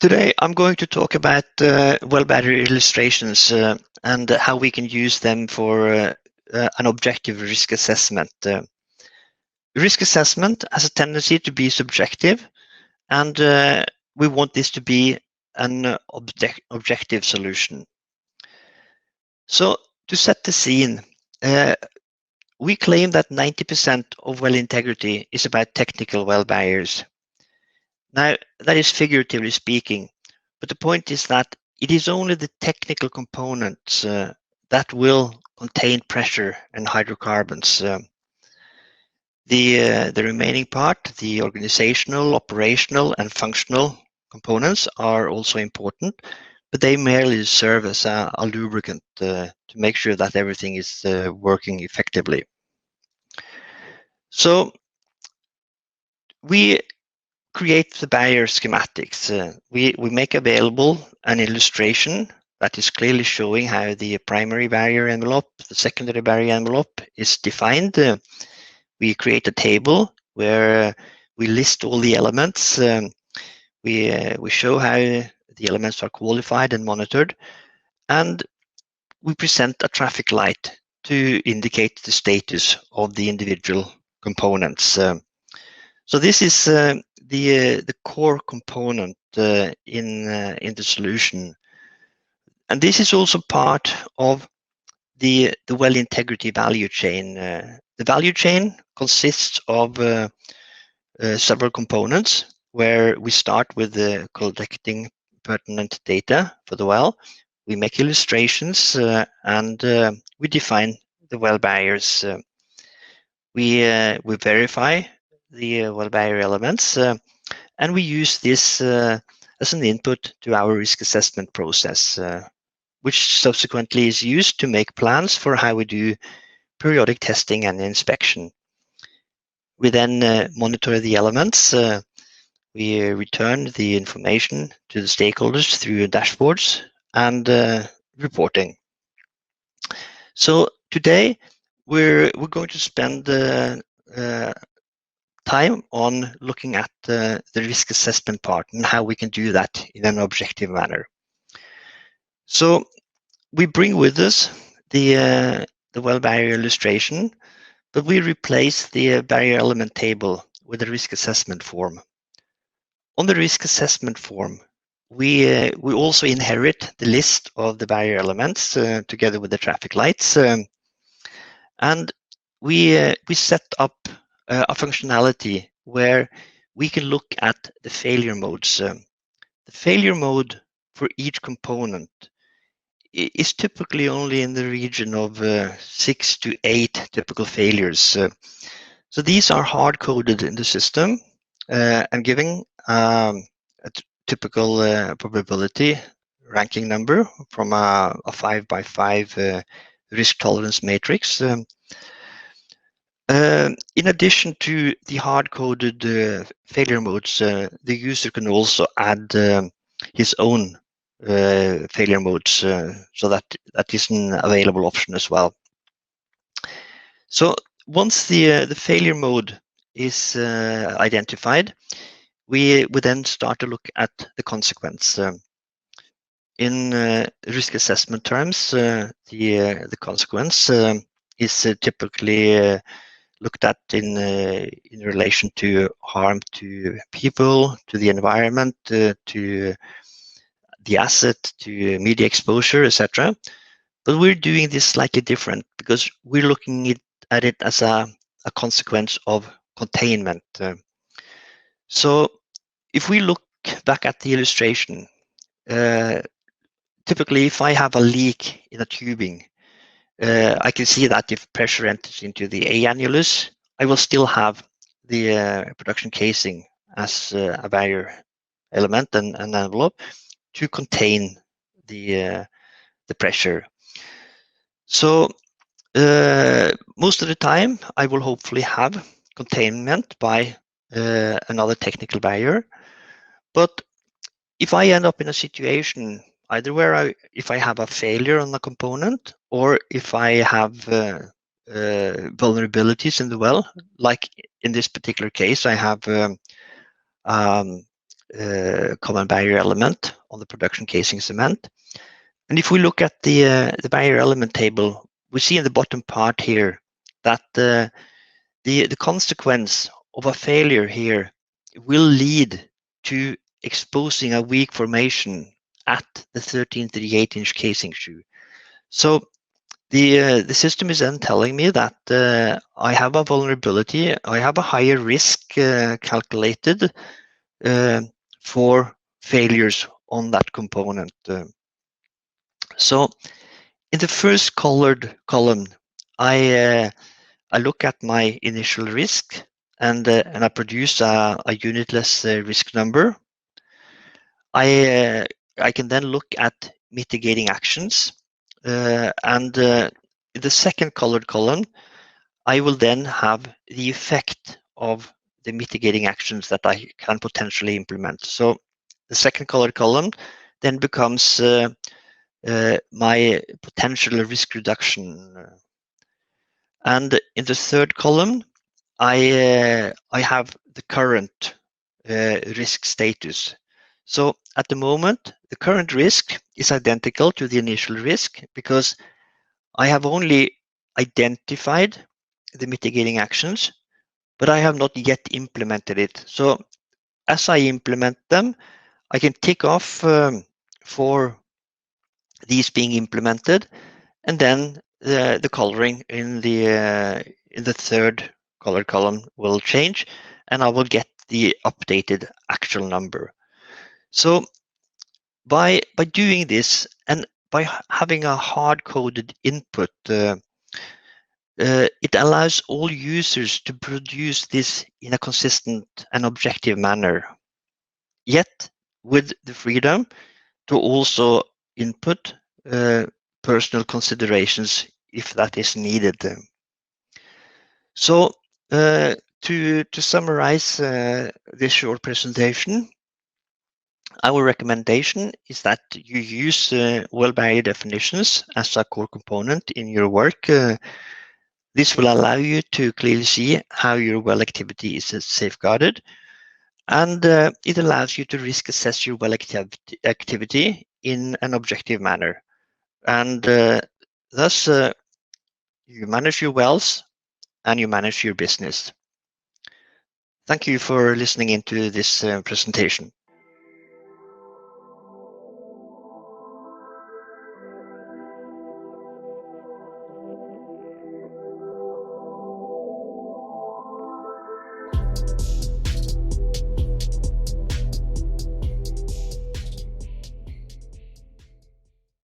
Today, I'm going to talk about well battery illustrations and how we can use them for an objective risk assessment. Risk assessment has a tendency to be subjective, and we want this to be an objective solution. So, to set the scene, we claim that 90% of well integrity is about technical well barriers. Now, that is figuratively speaking, but the point is that it is only the technical components that will contain pressure and hydrocarbons. The remaining part, the organizational, operational, and functional components are also important, but they merely serve as a lubricant to make sure that everything is working effectively. So we create the barrier schematics. We make available an illustration that is clearly showing how the primary barrier envelope, the secondary barrier envelope is defined. We create a table where we list all the elements. We show how the elements are qualified and monitored, and we present a traffic light to indicate the status of the individual components. So this is the core component in the solution, and this is also part of the well integrity value chain. The value chain consists of several components, where we start with collecting pertinent data for the well. We make illustrations and we define the well barriers. We verify the well barrier elements, and we use this as an input to our risk assessment process, which subsequently is used to make plans for how we do periodic testing and inspection. We then monitor the elements. We return the information to the stakeholders through dashboards and reporting. So today we're going to spend time on looking at the risk assessment part and how we can do that in an objective manner. So we bring with us the well barrier illustration, but we replace the barrier element table with a risk assessment form. On the risk assessment form, we also inherit the list of the barrier elements together with the traffic lights, and we set up a functionality where we can look at the failure modes. The failure mode for each component is typically only in the region of 6 to 8 typical failures. So these are hard-coded in the system and giving a typical probability ranking number from a 5x5 risk tolerance matrix. In addition to the hard-coded failure modes, the user can also add his own failure modes, so that is an available option as well. So once the failure mode is identified, we then start to look at the consequence. In risk assessment terms, the consequence is typically looked at in relation to harm to people, to the environment, to the asset, to media exposure, etc. But we're doing this slightly different because we're looking at it as a consequence of containment. So if we look back at the illustration, typically if I have a leak in a tubing, I can see that if pressure enters into the A annulus, I will still have the production casing as a barrier element and an envelope to contain the pressure. So most of the time, I will hopefully have containment by another technical barrier. But if I end up in a situation either where if I have a failure on the component, or if I have vulnerabilities in the well, like in this particular case, I have common barrier element on the production casing cement. And if we look at the barrier element table, we see in the bottom part here that the consequence of a failure here will lead to exposing a weak formation at the 13-38-inch casing shoe. So the system is then telling me that I have a vulnerability, I have a higher risk calculated for failures on that component. So in the first colored column, I look at my initial risk and I produce a unitless risk number. I can then look at mitigating actions, and in the second colored column, I will then have the effect of the mitigating actions that I can potentially implement. So the second colored column then becomes my potential risk reduction. And in the third column, I have the current risk status. So at the moment, the current risk is identical to the initial risk because I have only identified the mitigating actions, but I have not yet implemented it. So as I implement them, I can tick off for these being implemented, and then the coloring in the third color column will change, and I will get the updated actual number. So by doing this and by having a hard-coded input, it allows all users to produce this in a consistent and objective manner, yet with the freedom to also input personal considerations if that is needed. So to summarize this short presentation, our recommendation is that you use well barrier definitions as a core component in your work. This will allow you to clearly see how your well activity is safeguarded, and it allows you to risk assess your well activity in an objective manner. And thus, you manage your wells and you manage your business. Thank you for listening into this presentation.